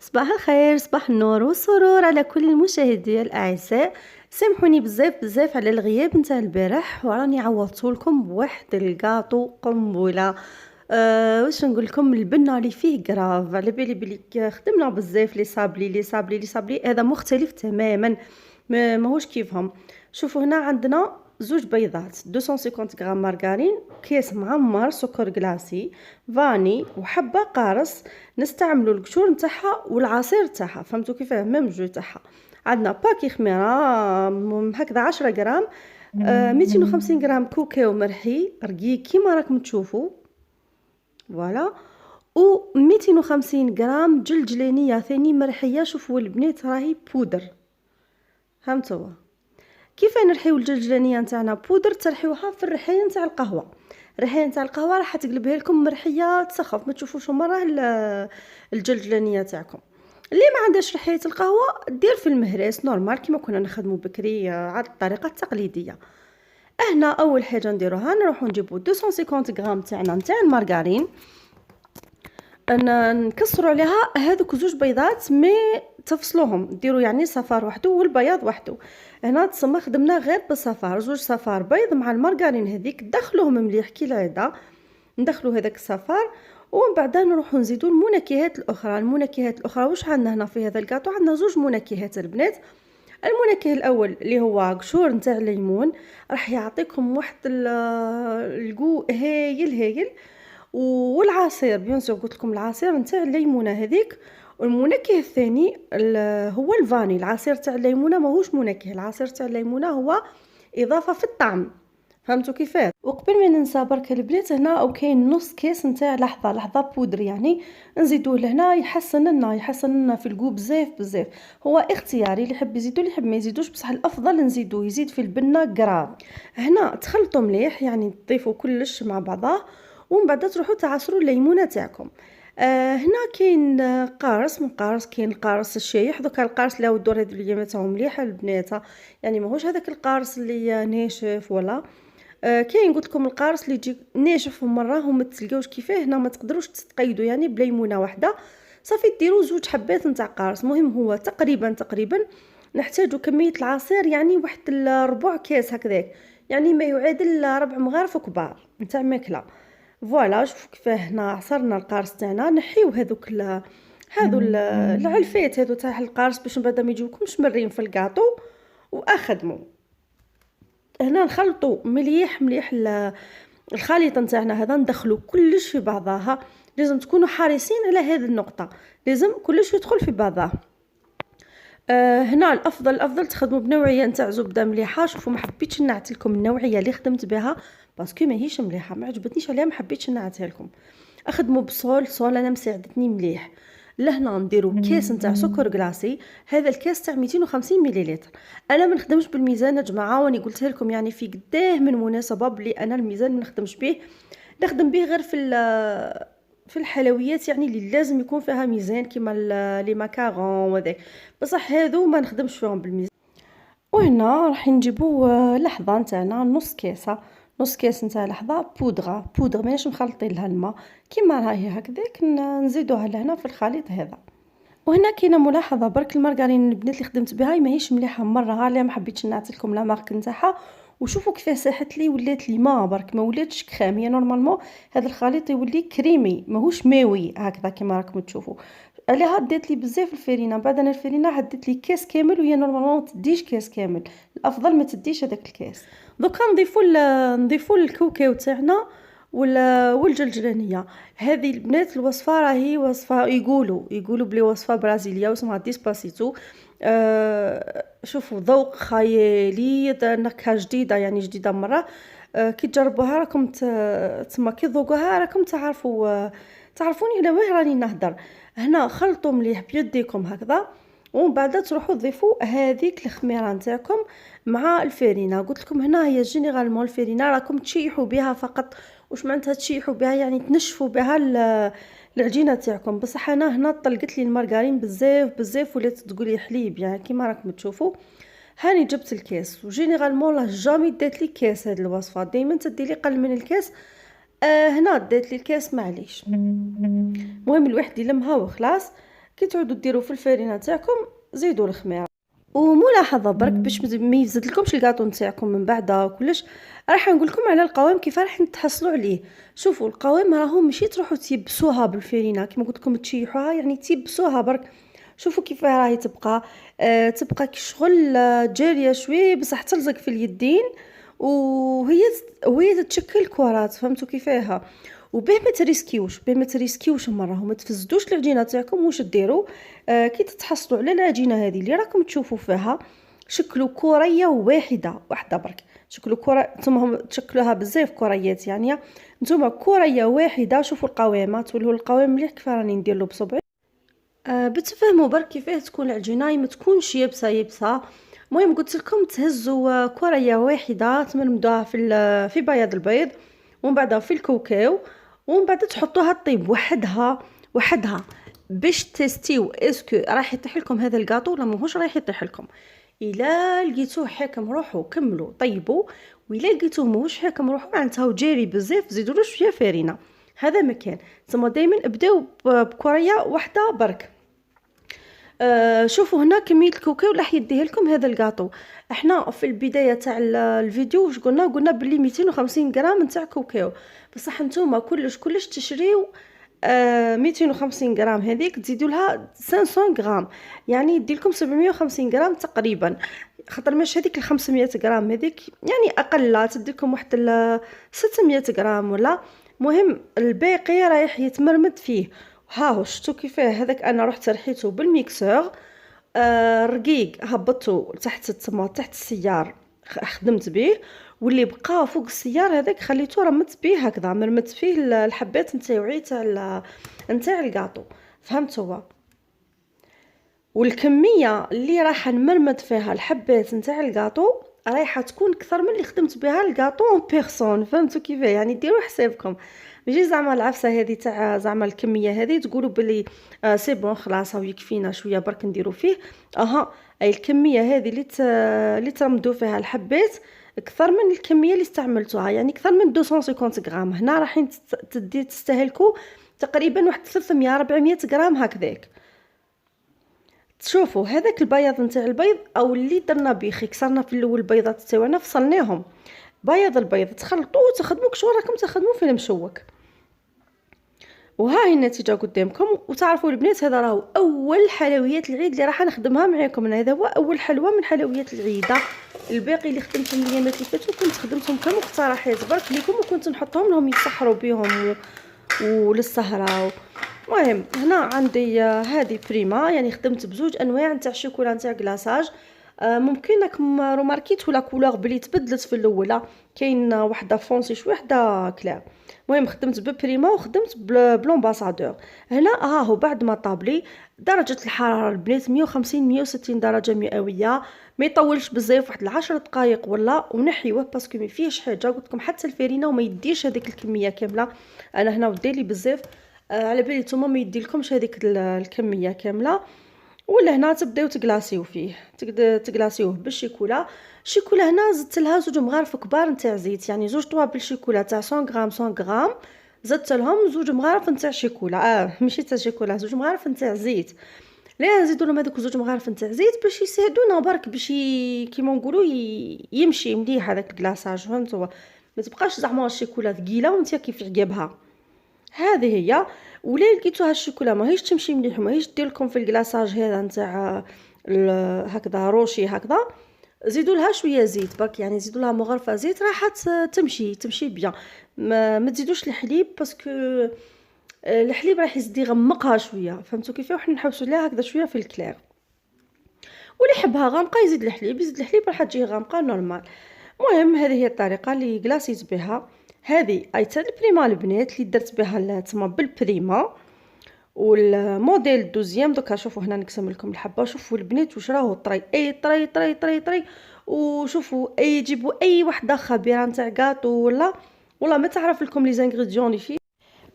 صباح الخير، صباح النور والسرور على كل المشاهدين الأعزاء. سامحوني بزاف بزاف على الغياب نتاع البارح، وراني عوضتهولكم بواحد الكاطو قنبله. واش نقول لكم، البنه اللي فيه كراف، على بالي بلي خدمنا بزاف لي صابلي هذا مختلف تماما. ماهوش كيفهم. شوفوا هنا عندنا زوج بيضات، 250 غرام مارغرين، كيس معمر سكر كلاصي، فاني وحبه قارص. نستعملوا القشور نتاعها والعصير تاعها، فهمتوا كيفاه؟ ميم جو تاعها. عندنا باكي خميره هكذا 10 غرام. 250 غرام كوكاو مرحي رقيق كيما راكم تشوفوا. فوالا. و 250 غرام جلجلانيه ثاني مرحيه. شوفوا البنات راهي بودر، فهمتوا كيف نرحيو الجلجلانيه نتاعنا بودر؟ ترحيوها في الرحيه نتاع القهوه. الرحيه نتاع القهوه راح تقلبها لكم مرحيه تسخف، ما تشوفوش مره الجلجلانيه تاعكم. اللي ما عندهاش رحيه القهوه دير في المهراس نورمال كيما كنا نخدموا بكري على الطريقه التقليديه. هنا اول حاجه نديروها نروحوا نجيبوا 250 غرام تاعنا نتاع المارغرين، نكسروا عليها هذوك زوج بيضات، مي تفصلوهم ديروا يعني صفار وحده والبياض وحده. هنا تسمى خدمنا غير بالصفار، زوج صفار بيض مع المارغرين هذيك دخلوهم مليح كي العاده. ندخلوا هذاك الصفار ومن بعد نروحوا نزيدوا المنكهات الاخرى. المنكهات الاخرى واش عندنا هنا في هذا الكاطو؟ عندنا زوج منكهات البنات. المنكه الاول اللي هو قشور نتاع الليمون، راح يعطيكم واحد الجو هايل هايل. والعصير بيان سور قلت لكم العصير نتاع الليمونه هذيك. والمنكه الثاني هو الفاني. العصير تاع الليمونه ماهوش منكه، العصير تاع الليمونه هو اضافه في الطعم، فهمتوا كيفاه؟ وقبل ما ننسى برك البنات، هنا او كاين نص كيس نتاع لحظه بودر، يعني نزيدوه لهنا يحسن لنا في الجو بزاف بزاف. هو اختياري، اللي يحب يزيدو اللي يحب ما يزيدوش، بصح الافضل نزيدوه، يزيد في البنه كراف. هنا تخلطوا مليح، يعني تضيفوا كلش مع بعضه ومن بعد تروحوا تعصروا الليمونه تاعكم. هنا كاين قارص من قارص، كاين القارص الشايح. دوكا القارص اللي هو الدور هذو الايامات تاعو مليح البنات، يعني ماهوش هذاك القارص اللي ناشف ولا. كاين قلت لكم القارص اللي يجي ناشف مره وما تلقاوش كيفاه. هنا ما تقدروش تقيدوا يعني بليمونه واحده، صافي ديروا زوج حبات نتاع قارص. مهم هو تقريبا نحتاجوا كميه العصير يعني واحد ربع كاس هكذاك، يعني ما يعادل ربع مغارف كبار نتاع ماكله. فوالا شوفوا كيفاه هنا عصرنا القارص تاعنا. نحيو هذو العلفات هذو تاع القارص باش من بعد ما يجيوكمش مرين في الكاطو واخدموا. هنا نخلطوا مليح مليح الخليط نتاعنا هذا، ندخلوا كلش في بعضها. لازم تكونوا حريصين على هذه النقطه، لازم كلش يدخل في بعضها. هنا الافضل تخدموا بنوعيه نتاع زبده مليحه. شوفوا ما حبيتش نعت لكم النوعيه اللي خدمت بها باسكو ماهيش مليحه، ما عجبتنيش عليها، ما حبيتش نعتها لكم. اخدموا بصول انا مساعدتني مليح. لهنا نديروا كاس نتاع سكر كلاصي. هذا الكاس تاع 250 مليلتر. انا ما نخدمش بالميزان يا جماعه، واني قلتها لكم يعني في قداه من مناسبه بلي انا الميزان ما نخدمش به. نخدم به غير في الحلويات، يعني اللي لازم يكون فيها ميزان كيما لي ماكارون وذاك، بصح هذو ما نخدمش فيهم بالميزان. وهنا راح نجيبوا لحظه نتاعنا نص كاس نتاع لحظه بودره ماناش مخلطين لها الماء، كيما راهي هكذاك نزيدوها لهنا في الخليط هذا. وهنا كاينه ملاحظه برك، المارغرين البنات اللي خدمت بها ماهيش مليحه مره، عليها ما حبيتش نعطيكم لا مارك نتاعها. وشوفوا كيف ساحت لي، ولات لي ما برك ما ولاتش كريم. هي نورمالمون هذا الخليط يولي كريمي ماهوش ماوي هكذا كيما راكم تشوفوا. عليها ديت لي بزاف الفرينه. بعد انا الفرينه هديت لي كاس كامل، وهي نورمالمون ما تديش كاس كامل، الافضل ما تديش هذاك الكاس. دوكا نضيفوا الكاوكاو تاعنا والجلجلانيه. هذه البنات الوصفه راهي وصفه يقولوا بلي وصفه برازيليه واسمها ديسباسيتو. شوفوا ذوق خيالي، نكهه جديده يعني جديده مره. كي تجربوها راكم تما كي تذوقوها راكم تعرفوني على واه راني نهدر. هنا خلطوا مليح بيديكم هكذا، ومن بعد تروحوا تضيفوا هذيك الخميره نتاعكم مع الفرينه. قلت لكم هنا هي جينيرالمون الفرينه راكم تشيحوا بها فقط. واش معناتها تشيحوا بها؟ يعني تنشفوا بها العجينه تاعكم. بصح انا هنا طلقت لي المارغرين بزاف ولات تقولي حليب يعني كيما راكم تشوفوا. هاني جبت الكاس، وجينيرالمون لا جامي دات لي كاس. هذه الوصفه دائما تدي لي قل من الكاس. هنا دات لي الكاس معليش، المهم الواحد يلمها وخلاص. كي تعودوا ديروا في الفرينه تاعكم زيدوا الخميره. وملاحظه برك باش ما يفسدلكمش الكاطو نتاعكم من بعد كلش، راح نقول لكم على القوام كيف راح تحصلوا عليه. شوفوا القوام راهو ماشي تروحوا تيبسوها بالفرينه كيما قلت لكم تشيحوها، يعني تيبسوها برك. شوفوا كيف راهي تبقى تبقى كي شغل جاريه شويه بصح تلزق في اليدين، وهي تتشكل كرات، فهمتوا كيفاها. وباه ما تريسكيوش مره، ما تفسدوش العجينه تاعكم. واش ديروا كي تتحصلوا على العجينه هذه اللي راكم تشوفوا فيها، شكلوا كريه واحده برك. شكلوا كره، نتوما هم تشكلوها بزاف كريات، يعني نتوما كريه واحده. شوفوا القوامات، تولوا القوام مليح كيف راني ندير له بصبعي. بتفهموا برك كيفاه تكون العجينه، ما تكونش يبسه. المهم قلت لكم تهزوا كريه واحده تمرمدوها في بياض البيض، ومن بعد في الكاوكاو، ومن بعد تحطوها طيب وحدها باش تيستيو اسكو راح يطيح لكم هذا الكاطو ولا ماهوش راح يطيح لكم. الا لقيتوه حاكم روحو كملوا طيبوا، والا لقيتوه ماهوش حاكم روحو معناتها جاري بزاف زيدوا له شويه فرينه. هذا مكان تما دائما ابداو بكريه واحده برك. شوفوا هنا كميه الكاوكاو راح يديه لكم هذا الكاطو. احنا في البدايه تاع الفيديو واش قلنا بلي 250 غرام نتاع كاوكاو، بصح نتوما كلش تشريو 250 غرام هذيك تزيدوا لها 500 غرام، يعني يدي لكم 750 غرام تقريبا. خاطر ماش هذيك ال 500 غرام هذيك يعني اقل، لا تدي لكم واحد 600 غرام ولا. مهم الباقي رايح يتمرمد فيه. ها هو شفتوا كيفاه هذاك انا رحت رحيته بالميكسور رقيق، هبطته تحت السيار خدمت به، واللي بقى فوق السيار هذاك خليته رمت به هكذا، مرمت فيه الحبات نتاعي نتاع الكاطو، فهمتوا. والكميه اللي راح نمرمد فيها الحبات نتاع الكاطو رايحه تكون اكثر من اللي خدمت بها الكاطو اون بيرسون، فهمتوا كيفاه. يعني ديروا حسابكم، ماشي زعما العفسه هذه تاع زعما الكميه هذه تقولوا بلي سي بون خلاص هاو يكفينا شويه برك نديروا فيه. اي الكميه هذه اللي ترمدوا فيها الحبات اكثر من الكميه اللي استعملتوها، يعني اكثر من 250 غرام. هنا راح تستهلكوا تقريبا واحد 300 400 غرام هكذاك. تشوفوا هذاك البياض نتاع البيض او اللي درنا به كسرنا في الاول البيضات تاعنا فصلناهم، بياض البيض تخلطوه وتخدموا كش راكم تخدموا في المشوك. وها هي النتيجه قدامكم. وتعرفوا البنات هذا راهو اول حلويات العيد اللي راح نخدمها معاكم. هذا هو اول حلوه من حلويات العيد. الباقي اللي خدمتهم الايامات اللي فاتوا كنت خدمتهم كمقترحات برك ليكم، وكنت نحطهم لهم يسحروا بهم وللسهره. المهم هنا عندي هذه بريما، يعني خدمت بزوج انواع نتاع الشوكولا نتاع كلاصاج. ممكن راكم روماركيت ولا كولور بلي تبدلت في الاولى، كاين وحده فونسي شويه وحده كلير. المهم خدمت ببريما وخدمت بلومباسادور. هنا ها هو بعد ما طابلي درجه الحراره البنات 150 160 درجه مئويه، ما يطولش بزاف، واحد 10 دقائق ولا، ونحيوه باسكو ما فيهش حاجه. قلت لكم حتى الفرينه وما يديش هذيك الكميه كامله. انا هنا ودير لي بزاف، على بالي نتوما ما يديلكمش هذيك الكميه كامله. ولا هنا تبداو تكلاسيو فيه، تكلاسيوه بالشيكولا. الشيكولا هنا زدت لها 2 مغارف كبار نتاع زيت، يعني 2 طوابل شيكولا تاع 100 غرام 100 غرام، زدت لهم 2 مغارف نتاع شيكولا ماشي تاع شيكولا، 2 مغارف نتاع زيت. لا نزيدوا لهم هذوك 2 مغارف نتاع زيت باش يساعدونا برك باش كيما نقولوا يمشي مليح هذاك الكلاصاج، فهمتوا. ما تبقاش زعما الشيكولا ثقيله وانت كيف عقابها. هذه هي. ولا لقيتوها الشوكولا ماهيش تمشي مليح وماهيش دير لكم في الكلاصاج هذا نتاع هكذا روشي هكذا، زيدوا لها شويه زيت برك، يعني زيدوا لها مغرفه زيت راح تمشي بيان. ما تزيدوش الحليب باسكو الحليب راح يزيد يغمقها شويه، فهمتوا كيف. وحنا نحوسوا لها هكذا شويه في الكلير. واللي يحبها غامقه يزيد الحليب راح تجي غامقه نورمال. المهم هذه هي الطريقه اللي كلاسيت بها. هذه ايتا البريما البنات اللي درت بها تما بالبريما. والموديل دوزيام دوكا شوفوا هنا نقسم لكم الحبه. شوفوا البنات واش راهو طري، اي طري طري طري طري. وشوفوا اي جيبوا اي وحده خبيره نتاع كاطو ولا ما تعرف لكم لي زانغريديون اللي فيه،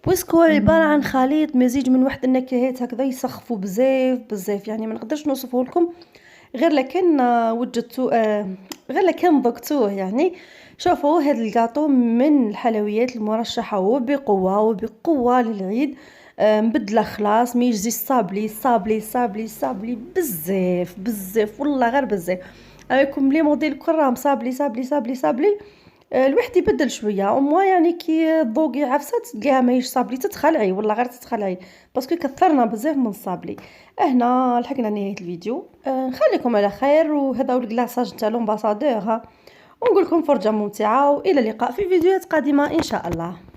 بويسكو عباره عن خليط مزيج من واحد النكهات هكذا يسخفوا بزاف يعني ما نقدرش نوصفه لكم غير لكن وجدتو غير لكن ذقتوه يعني. شوفوا هذا الكاطو من الحلويات المرشحه وبقوه للعيد. مبدله خلاص ما يجي صابلي صابلي صابلي صابلي بزاف بزاف والله غير بزاف. رايكم لي موديل كل راهم صابلي صابلي صابلي صابلي. الواحد يبدل شويه او موا يعني كي تذوقي عفسه تلقاها ماهيش صابلي تتخلعي والله غير تتخلعي باسكو كثرنا بزاف من الصابلي. هنا لحقنا نهايه الفيديو. نخليكم على خير وهذا هو الكلاصاج تاع لومباسادور ونقول لكم فرجه ممتعه والى اللقاء في فيديوهات قادمه ان شاء الله.